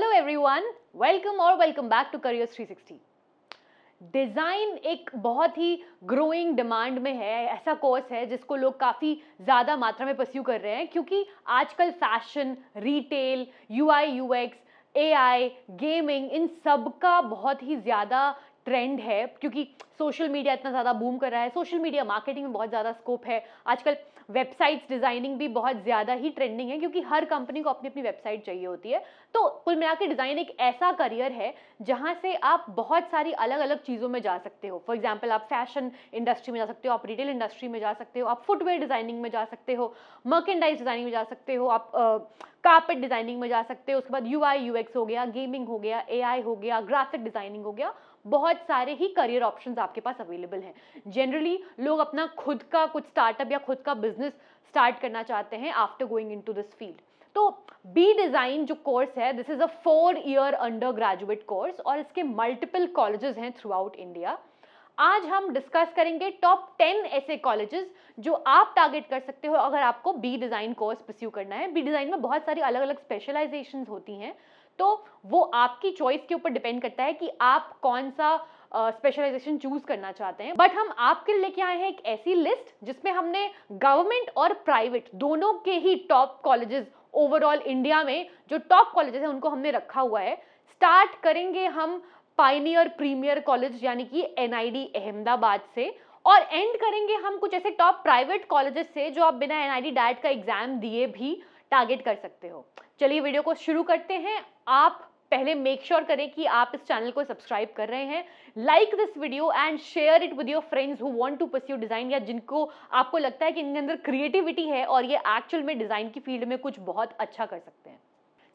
Hello everyone, welcome back to careers 360। Design एक बहुत ही growing demand में है। ऐसा कोर्स है जिसको लोग काफ़ी ज़्यादा मात्रा में परस्यू कर रहे हैं क्योंकि आजकल fashion, retail, UI UX, AI, gaming, इन सब का बहुत ही ज़्यादा ट्रेंड है क्योंकि सोशल मीडिया इतना ज़्यादा बूम कर रहा है। सोशल मीडिया मार्केटिंग में बहुत ज़्यादा स्कोप है। आजकल वेबसाइट्स डिज़ाइनिंग भी बहुत ज़्यादा ही ट्रेंडिंग है क्योंकि हर कंपनी को अपनी अपनी वेबसाइट चाहिए होती है। तो कुल मिला के डिज़ाइन एक ऐसा करियर है जहाँ से आप बहुत सारी अलग अलग चीज़ों में जा सकते हो। फॉर एग्जाम्पल, आप फैशन इंडस्ट्री में जा सकते हो, आप रिटेल इंडस्ट्री में जा सकते हो, आप फुटवेयर डिज़ाइनिंग में जा सकते हो, मर्केंडाइज डिज़ाइनिंग में जा सकते हो, आप कारपेट डिज़ाइनिंग में जा सकते हो। उसके बाद यूआई यूएक्स हो गया, गेमिंग हो गया, एआई हो गया, ग्राफिक डिज़ाइनिंग हो गया। बहुत सारे ही करियर ऑप्शंस आपके पास अवेलेबल हैं। जनरली लोग अपना खुद का कुछ स्टार्टअप या खुद का बिजनेस स्टार्ट करना चाहते हैं after going into this field. तो बी डिज़ाइन जो कोर्स है, this is a 4 year under graduate course और इसके मल्टीपल कॉलेजेस हैं थ्रू आउट इंडिया। आज हम डिस्कस करेंगे टॉप 10 ऐसे कॉलेजेस जो आप टारगेट कर सकते हो अगर आपको बी डिज़ाइन कोर्स परस्यू करना है। बी डिज़ाइन में बहुत सारी अलग अलग स्पेशलाइजेशंस होती हैं, तो वो आपकी चॉइस के ऊपर डिपेंड करता है कि आप कौन सा स्पेशलाइजेशन चूज करना चाहते हैं। बट हम आपके लिए लेके आए हैं एक ऐसी लिस्ट जिसमें हमने गवर्नमेंट और प्राइवेट दोनों के ही टॉप कॉलेजेस ओवरऑल इंडिया में जो टॉप कॉलेजेस हैं उनको हमने रखा हुआ है। स्टार्ट करेंगे हम पाइनियर प्रीमियर कॉलेज यानी कि एनआईडी अहमदाबाद से, और एंड करेंगे हम कुछ ऐसे टॉप प्राइवेट कॉलेजेस से जो आप बिना एनआईडी डैट का एग्जाम दिए भी टारगेट कर सकते हो। चलिए वीडियो को शुरू करते हैं। आप पहले मेक श्योर करें कि आप इस चैनल को सब्सक्राइब कर रहे हैं, like this video and share it with your friends who want to pursue design, या जिनको आपको लगता है कि इनके अंदर क्रिएटिविटी है और ये एक्चुअल में डिजाइन की फील्ड में कुछ बहुत अच्छा कर सकते हैं।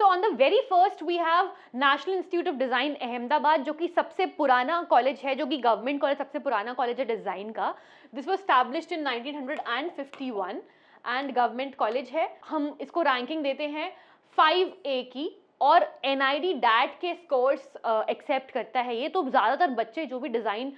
So on the very first we have National Institute of Design Ahmedabad, जो कि सबसे पुराना कॉलेज है, जो कि गवर्नमेंट कॉलेज सबसे पुराना कॉलेज है डिज़ाइन का। This was established in 1951 and government college है। हम इसको रैंकिंग देते हैं 5A की, और एनआईडी डैट के स्कोर्स एक्सेप्ट करता है ये। तो ज़्यादातर बच्चे जो भी डिज़ाइन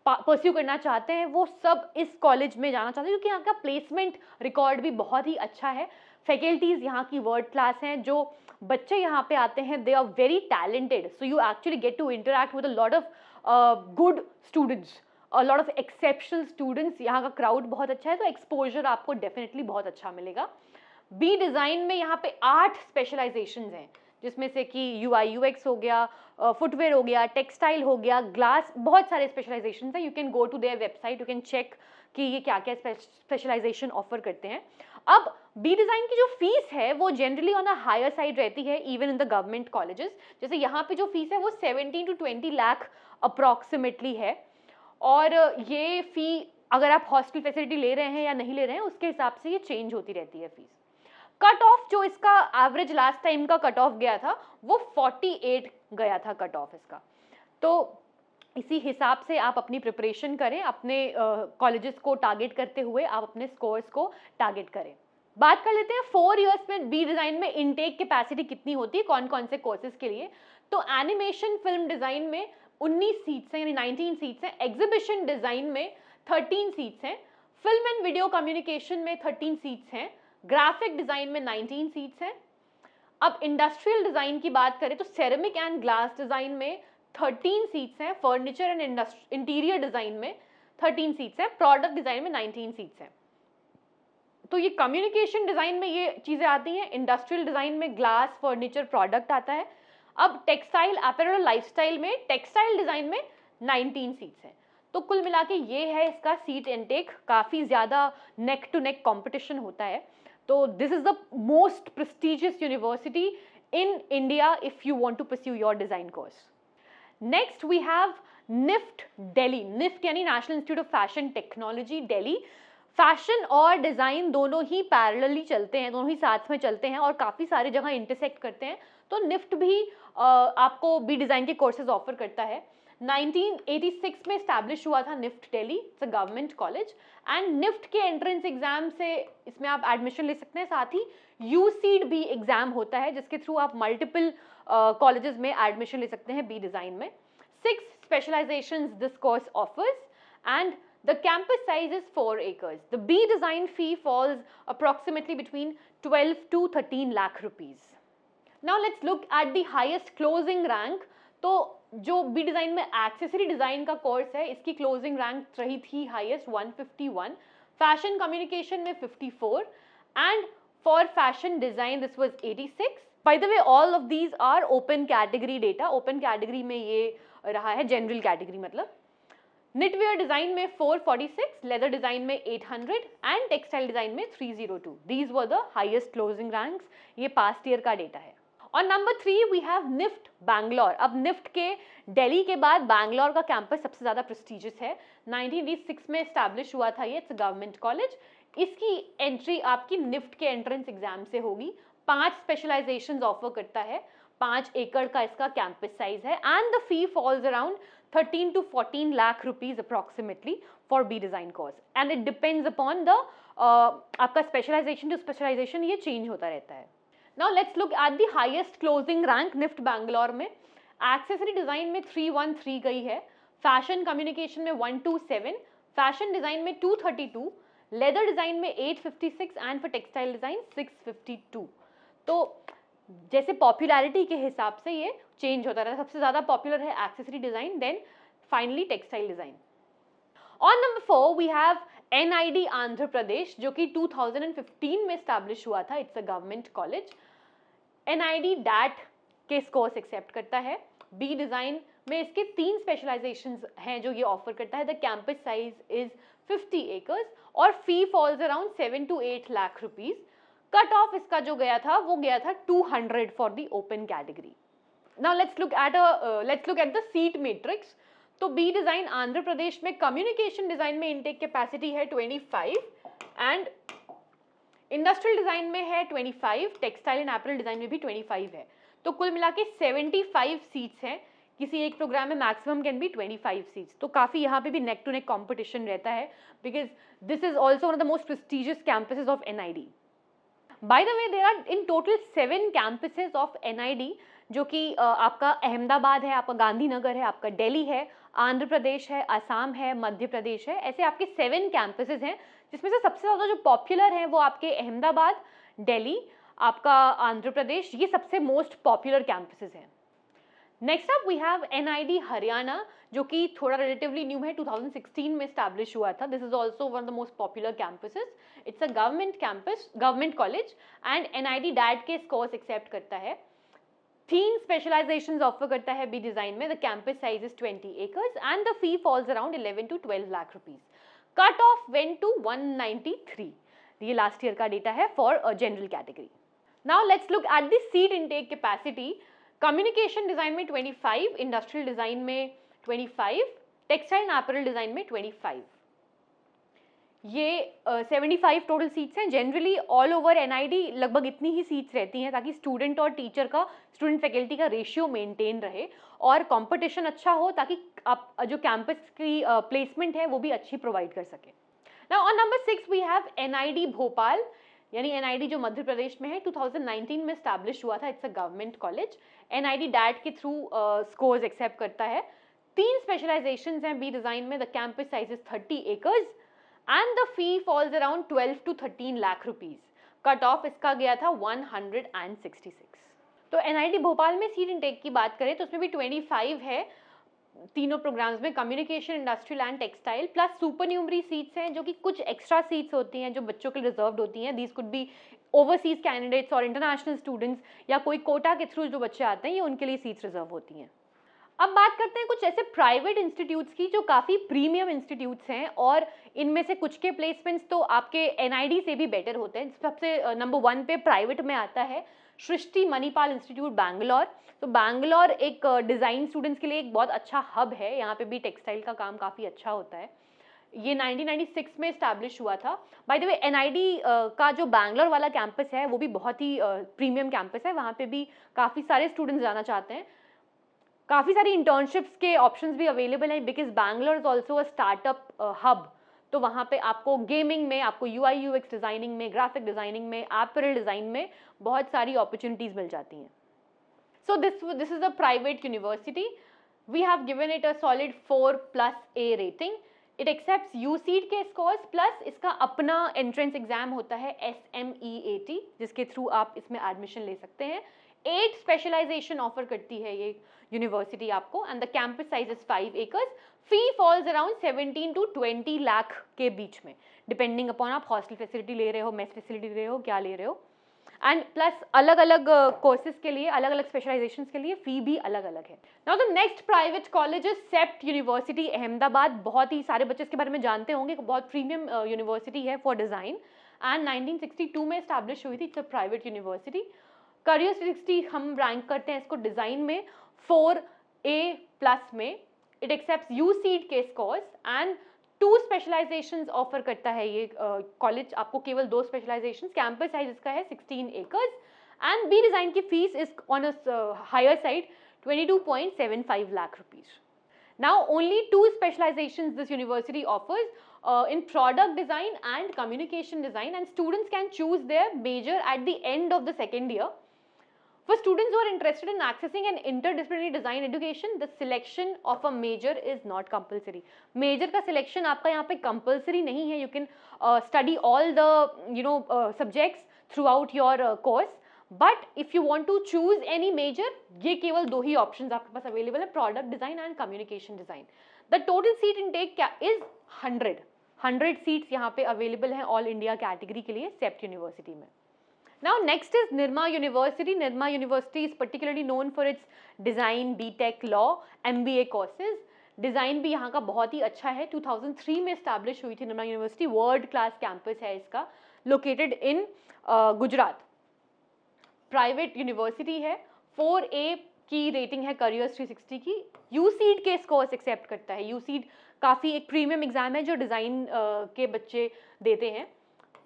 परस्यू करना चाहते हैं वो सब इस कॉलेज में जाना चाहते हैं क्योंकि यहाँ का प्लेसमेंट रिकॉर्ड भी बहुत ही अच्छा है। फैकल्टीज़ यहाँ की वर्ल्ड क्लास हैं। जो बच्चे यहाँ पे आते हैं they are very talented, so you actually get to interact with a lot of good students, a lot of exceptional students. यहाँ का क्राउड बहुत अच्छा है, तो एक्सपोजर आपको डेफिनेटली बहुत अच्छा मिलेगा। बी डिज़ाइन में यहाँ पे 8 स्पेशलाइजेशंस हैं, जिसमें से कि यूआई यूएक्स हो गया, फुटवेयर हो गया, टेक्सटाइल हो गया, ग्लास, बहुत सारे स्पेशलाइजेशंस हैं। You can go to their website, you can check कि ये क्या क्या स्पेशलाइजेशन ऑफर करते हैं। अब बी डिज़ाइन की जो फीस है वो generally on a higher side रहती है even in the government colleges. जैसे यहाँ पे जो फीस है वो 17 to 20 लाख अप्रॉक्सीमेटली है, और ये फ़ी अगर आप हॉस्टल फैसिलिटी ले रहे हैं या नहीं ले रहे हैं उसके हिसाब से ये चेंज होती रहती है फीस। कट ऑफ जो इसका एवरेज लास्ट टाइम का कट ऑफ गया था वो 48 गया था कट ऑफ इसका। तो इसी हिसाब से आप अपनी प्रिपरेशन करें, अपने कॉलेजेस को टारगेट करते हुए आप अपने स्कोर्स को टारगेट करें। बात कर लेते हैं 4 इयर्स में बी डिज़ाइन में इनटेक कैपेसिटी कितनी होती है कौन कौन से कोर्सेज के लिए। तो एनिमेशन फिल्म डिज़ाइन में 19 सीट्स हैं, यानी 19 सीट्स हैं। एग्जीबिशन डिज़ाइन में 13 सीट्स हैं। फिल्म एंड वीडियो कम्युनिकेशन में 13 सीट्स हैं। ग्राफिक डिज़ाइन में 19 सीट्स हैं। अब इंडस्ट्रियल डिज़ाइन की बात करें तो सेरेमिक एंड ग्लास डिज़ाइन में 13 सीट्स हैं। फर्नीचर एंड इंटीरियर डिज़ाइन में 13 सीट्स हैं। प्रोडक्ट डिज़ाइन में 19 सीट्स हैं। तो ये कम्युनिकेशन डिज़ाइन में ये चीज़ें आती हैं। इंडस्ट्रियल डिज़ाइन में ग्लास, फर्नीचर, प्रोडक्ट आता है। अब टेक्सटाइल, अपैरल और लाइफस्टाइल में टेक्सटाइल डिज़ाइन में 19 सीट्स हैं। तो कुल मिला के ये है इसका सीट इनटेक। काफ़ी ज़्यादा नेक टू नेक कॉम्पिटिशन होता है। तो this is the most prestigious university in India if you want to pursue your design course. Next we have NIFT Delhi. NIFT यानी National Institute of Fashion Technology Delhi. Fashion और design दोनों ही parallelly चलते हैं, दोनों ही साथ में चलते हैं और काफ़ी सारी जगह इंटरसेक्ट करते हैं। तो निफ्ट भी आपको बी डिज़ाइन के कोर्सेज ऑफर करता है। 1986 में स्टैब्लिश हुआ था NIFT Delhi, it's a government college. And NIFT के एंट्रेंस एग्जाम से इसमें आप एडमिशन ले सकते हैं। साथ ही यूसीड भी एग्जाम होता है जिसके थ्रू आप मल्टीपल कॉलेजेस में एडमिशन ले सकते हैं बी डिज़ाइन में। 6 specialisations this course offers and the campus size is 4 acres. The B design fee falls approximately between 12 to 13 lakh rupees. Now let's look at the highest closing rank. तो जो B design में accessory design का course है, इसकी closing rank रही थी highest 151, fashion communication में 54 and for fashion design this was 86। By the way all of these are open category data. Open category में ये रहा है जनरल कैटेगरी मतलब। निटवेयर डिजाइन में 446, लेदर डिजाइन में 800 एंड टेक्सटाइल डिजाइन में 302। These were the highest closing ranks. ये past year का डेटा है। और number 3 we have NIFT Bangalore. अब निफ्ट के दिल्ली के बाद बैंगलोर का कैंपस सबसे ज्यादा प्रेस्टिजियस है। 1986 में एस्टैब्लिश हुआ था ये। It's government college. इसकी एंट्री आपकी निफ्ट के एंट्रेंस एग्जाम से होगी। 5 स्पेशलाइजेशंस ऑफर करता है। 5 एकड़ का इसका कैंपस साइज है and the fee falls around 13 to 14 lakh rupees approximately for B design course and it depends upon the आपका स्पेशलाइजेशन टू स्पेशलाइजेशन ये चेंज होता रहता है। Now let's look at the highest closing rank NIFT Bangalore में। Accessory design में 313 गई है, fashion communication में 127, फैशन डिजाइन में 232, लेदर डिजाइन में 856 एंड फॉर टेक्सटाइल डिजाइन 652। तो जैसे पॉपुलैरिटी के हिसाब से ये चेंज होता रहता है। सबसे ज्यादा पॉपुलर है accessory design, then finally textile design. On number 4 we have NID Andhra Pradesh, जो कि 2015 में एस्टैब्लिश हुआ था। It's a government college. NID DAT के कोर्स एक्सेप्ट करता है। बी डिजाइन में इसके 3 स्पेशलाइजेशंस हैं जो ये ऑफर करता है। The campus size is 50 acres और fee falls around 7 to 8 lakh rupees। Cut off इसका जो गया था वो गया था 200 for the open category. Now let's look at the seat matrix. तो बी डिजाइन आंध्र प्रदेश में कम्युनिकेशन डिजाइन में इनटेक कैपेसिटी है 25 एंड इंडस्ट्रियल डिजाइन में है 25, टेक्सटाइल एंड एपरल डिजाइन में भी 25 है। तो कुल मिला के 75 सीट्स हैं। किसी एक प्रोग्राम में मैक्सिमम कैन बी 25 सीट्स। तो काफी यहाँ पे भी नेक टू नेक कॉम्पिटिशन रहता है because this is also one of the most prestigious campuses of NID। By the way there are in total 7 campuses of NID, जो कि आपका अहमदाबाद है, आपका गांधीनगर है, आपका दिल्ली है, आंध्र प्रदेश है, असम है, मध्य प्रदेश है। ऐसे आपके 7 कैंपसेस हैं जिसमें से सबसे ज़्यादा जो पॉपुलर हैं वो आपके अहमदाबाद, दिल्ली, आपका आंध्र प्रदेश, ये सबसे मोस्ट पॉपुलर कैंपसेस हैं। Next up we have NID Haryana, जो कि थोड़ा रिलेटिवली न्यू है। 2016 में एस्टैब्लिश हुआ था। This is also one of the most popular campuses. It's a government campus, government college and NID DAT के कोर्स एक्सेप्ट करता है। 3 स्पेशलाइजेशंस ऑफर करता है बी डिजाइन में। The campus size is 20 acres and the fee falls around 11 to 12 lakh rupees। Cut off went to 193। ये last year का data है for general category. Now let's look at the seat intake capacity. Communication design में 25, industrial design में 25, textile and apparel design में 25। ये 75 total seats हैं। Generally all over NID लगभग इतनी ही सीट्स रहती हैं ताकि स्टूडेंट और टीचर का, स्टूडेंट फैकल्टी का रेशियो मेंटेन रहे और कंपटीशन अच्छा हो ताकि आप जो कैंपस की प्लेसमेंट है वो भी अच्छी प्रोवाइड कर सके। Now on number 6 we have NID Bhopal, यानी NID जो मध्य प्रदेश में है। 2019 में एस्टैब्लिश हुआ था। It's a government college. NID DAT के थ्रू स्कोर्स एक्सेप्ट करता है। 3 स्पेशलाइजेशंस हैं बी डिजाइन में। The campus size is 30 acres and the fee falls around 12 to 13 lakh rupees। Cut off इसका गया था 166। तो NID भोपाल में सीट इनटेक की बात करें तो उसमें भी 25 है तीनों प्रोग्राम्स में, communication, industrial and textile, plus supernumerary seats हैं जो कि कुछ एक्स्ट्रा सीट्स होती हैं जो बच्चों के लिए रिजर्व्ड होती हैं। These could be overseas candidates और इंटरनेशनल स्टूडेंट्स या कोई कोटा के थ्रू जो बच्चे आते हैं, ये उनके लिए सीट्स रिजर्व होती हैं। अब बात करते हैं कुछ ऐसे प्राइवेट इंस्टीट्यूट्स की जो काफ़ी प्रीमियम इंस्टीट्यूट्स हैं और इनमें से कुछ के प्लेसमेंट्स तो आपके NID से भी बेटर होते हैं। सबसे नंबर 1 पे प्राइवेट में आता है सृष्टि मणिपाल इंस्टीट्यूट बैंगलोर। तो बैंगलोर एक डिज़ाइन स्टूडेंट्स के लिए एक बहुत अच्छा हब है। यहाँ पे भी टेक्सटाइल का काम काफ़ी अच्छा होता है। ये 1996 में इस्टेब्लिश हुआ था। बाय द वे NID का जो बैंगलोर वाला कैंपस है वो भी बहुत ही प्रीमियम कैंपस है। वहाँ पे भी काफ़ी सारे स्टूडेंट्स जाना चाहते हैं। काफ़ी सारी इंटर्नशिप्स के ऑप्शंस भी अवेलेबल हैं because Bangalore is also a startup hub. तो वहाँ पे आपको गेमिंग में, आपको UI UX डिज़ाइनिंग में, ग्राफिक डिज़ाइनिंग में, एपरल डिज़ाइन में बहुत सारी अपॉर्चुनिटीज़ मिल जाती हैं। So this is a private university. We have given it a solid 4+A rating. इट एक्सेप्ट्स UCET के स्कोर्स प्लस इसका अपना एंट्रेंस एग्जाम होता है SMEAT, जिसके थ्रू आप इसमें एडमिशन ले सकते हैं। 8 स्पेशलाइजेशन ऑफर करती है ये यूनिवर्सिटी आपको, and the campus size is 5 acres. Fee falls around 17 to 20 lakh के बीच में, डिपेंडिंग अपॉन आप हॉस्टल फैसिलिटी ले रहे हो, मेस फैसिलिटी ले रहे हो, क्या ले रहे हो। एंड प्लस अलग अलग कोर्सेज के लिए, अलग अलग स्पेशलाइजेशन के लिए फी भी अलग अलग है। Now the next private college is CEPT university Ahmedabad. बहुत ही सारे बच्चे इसके बारे में जानते होंगे, बहुत प्रीमियम यूनिवर्सिटी है फॉर डिज़ाइन, एंड 1962 में स्टैब्लिश हुई थी। It's a private university. Career 360 हम रैंक करते हैं इसको डिज़ाइन में 4A+ में। इट एक्सेप्ट्स UCET के स्कोर्स एंड 2 स्पेशलाइजेशंस ऑफर करता है ये कॉलेज आपको, केवल 2 स्पेशलाइजेशंस। कैंपस साइज इसका है 16 एकर्स एंड बी डिज़ाइन की fees is on a higher side 22.75 lakh rupees. Now only 2 specializations this university offers in product design and communication design, and students can choose their major at the end of the second year. For students who are interested in accessing an interdisciplinary design education, the selection of a major is not compulsory. Major का selection आपका यहाँ पे compulsory नहीं है. You can study all the subjects throughout your course. But if you want to choose any major, ये केवल 2 ही options आपके पास available है, product design and communication design. The total seat intake is 100 seats यहाँ पे available हैं all India category के लिए सेप्ट university में. Now next is Nirma University. Nirma University is particularly known for its design, BTech, law, MBA courses. Design भी यहाँ का बहुत ही अच्छा है। 2003 में स्टैब्लिश हुई थी Nirma university. World class campus है इसका, located in Gujarat. Private university है। 4A की रेटिंग है करियर्स 360 की। UCET के स्कोर्स एक्सेप्ट करता है। UCET काफ़ी एक प्रीमियम एग्जाम है जो डिज़ाइन के बच्चे देते हैं।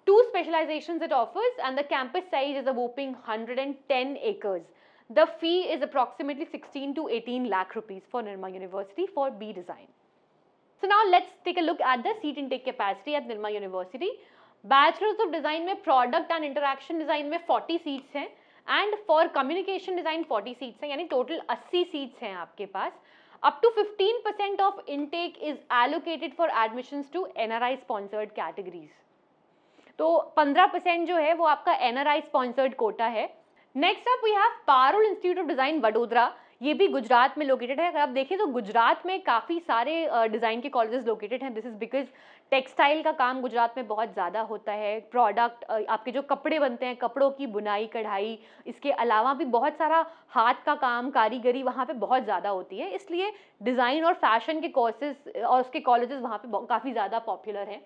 2 specializations it offers, and the campus size is a whopping 110 acres. The fee is approximately 16 to 18 lakh rupees for Nirma University for B Design. So now let's take a look at the seat intake capacity at Nirma University. Bachelor's of Design में Product and Interaction Design में 40 seats हैं, and for Communication Design 40 seats हैं, यानी total 80 seats हैं आपके पास. Up to 15% of intake is allocated for admissions to NRI sponsored categories. तो 15% जो है वो आपका NRI स्पॉन्सर्ड कोटा है। Next up we have Parul institute of design Vadodara. ये भी गुजरात में लोकेटेड है। अगर आप देखें तो गुजरात में काफ़ी सारे डिज़ाइन के कॉलेजेस लोकेटेड हैं। दिस इज़ बिकॉज टेक्सटाइल का काम गुजरात में बहुत ज़्यादा होता है। प्रोडक्ट आपके जो कपड़े बनते हैं, कपड़ों की बुनाई कढ़ाई, इसके अलावा भी बहुत सारा हाथ का काम, कारीगरी वहाँ पे बहुत ज़्यादा होती है। इसलिए डिज़ाइन और फैशन के कोर्सेज और उसके कॉलेजेस वहाँ पे काफ़ी ज़्यादा पॉपुलर हैं।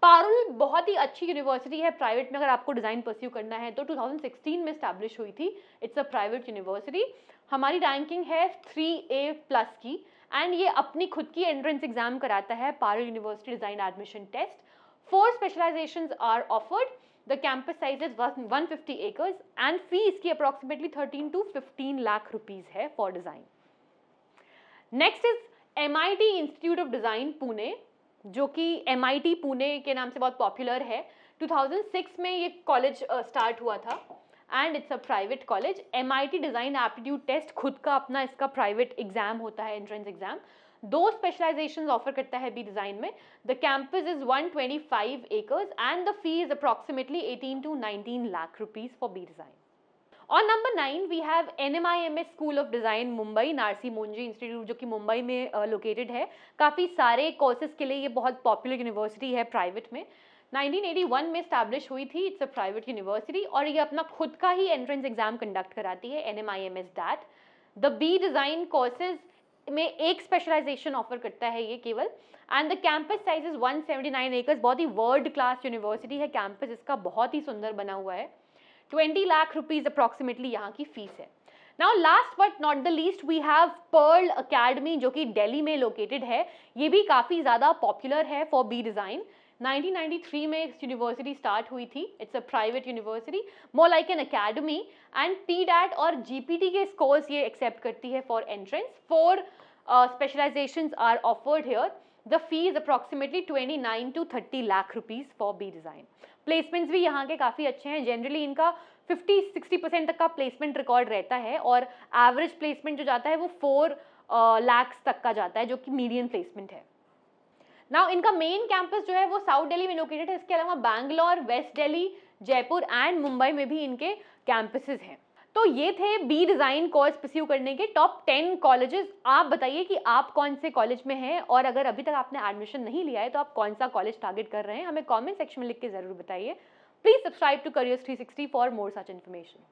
पारुल बहुत ही अच्छी यूनिवर्सिटी है प्राइवेट में। अगर आपको डिज़ाइन परस्यू करना है तो 2016 में स्टैब्लिश हुई थी। It's a private university. हमारी रैंकिंग है 3A+ की, एंड ये अपनी खुद की एंट्रेंस एग्जाम कराता है, Parul university design admission test. 4 specializations are offered. The campus size is 150 acres and fee इसकी अप्रॉक्सीमेटली 13 to 15 लाख रुपीज़ है for design. Next is MIT institute of design Pune, जो कि MIT पुणे के नाम से बहुत पॉपुलर है। 2006 में ये कॉलेज स्टार्ट हुआ था, and it's a private college. MIT design aptitude test खुद का अपना इसका प्राइवेट एग्जाम होता है, एंट्रेंस एग्जाम। 2 स्पेशलाइजेशंस ऑफर करता है बी डिज़ाइन में। The campus is 125 acres and the fee is approximately 18 to 19 lakh rupees for B design. On number 9 we have NMIMS School of Design Mumbai, Narsee Monjee institute जो कि मुंबई में located है। काफ़ी सारे कोर्सेज के लिए ये बहुत पॉपुलर यूनिवर्सिटी है प्राइवेट में। 1981 में स्टैब्लिश हुई थी। इट्स अ प्राइवेट यूनिवर्सिटी और ये अपना खुद का ही एंट्रेंस एग्जाम कंडक्ट कराती है, NMIMS DAT। The B design courses में एक स्पेशलाइजेशन ऑफर करता है ये केवल, and the campus size is 179 acres. बहुत ही वर्ल्ड क्लास यूनिवर्सिटी है। कैंपस इसका बहुत ही सुंदर बना हुआ है। 20 लाख रुपीज़ अप्रॉक्सीमेटली यहाँ की फीस है। Now last but not the least we have Pearl Academy, जो कि दिल्ली में लोकेटेड है। ये भी काफ़ी ज़्यादा पॉपुलर है फॉर बी डिज़ाइन। 1993 में इस यूनिवर्सिटी स्टार्ट हुई थी। It's a private university, more like an academy, and TDAT और GPT के स्कोर्स ये एक्सेप्ट करती है for entrance. 4 specializations are offered here. The fee is approximately 29 to 30 lakh rupees for B design. Placements भी यहाँ के काफ़ी अच्छे हैं। जनरली इनका 50-60% तक का प्लेसमेंट रिकॉर्ड रहता है, और एवरेज प्लेसमेंट जो जाता है वो 4 लाख तक का जाता है, जो कि मीडियन प्लेसमेंट है। नाउ इनका मेन कैंपस जो है वो साउथ दिल्ली में लोकेटेड है। इसके अलावा बैंगलोर, वेस्ट दिल्ली, जयपुर एंड मुंबई में भी इनके कैंपसेस हैं। तो ये थे बी डिज़ाइन कोर्स परस्यू करने के टॉप 10 कॉलेजेस। आप बताइए कि आप कौन से कॉलेज में हैं, और अगर अभी तक आपने एडमिशन नहीं लिया है तो आप कौन सा कॉलेज टारगेट कर रहे हैं, हमें कमेंट सेक्शन में लिख के ज़रूर बताइए। Please subscribe to careers 360 for more such information.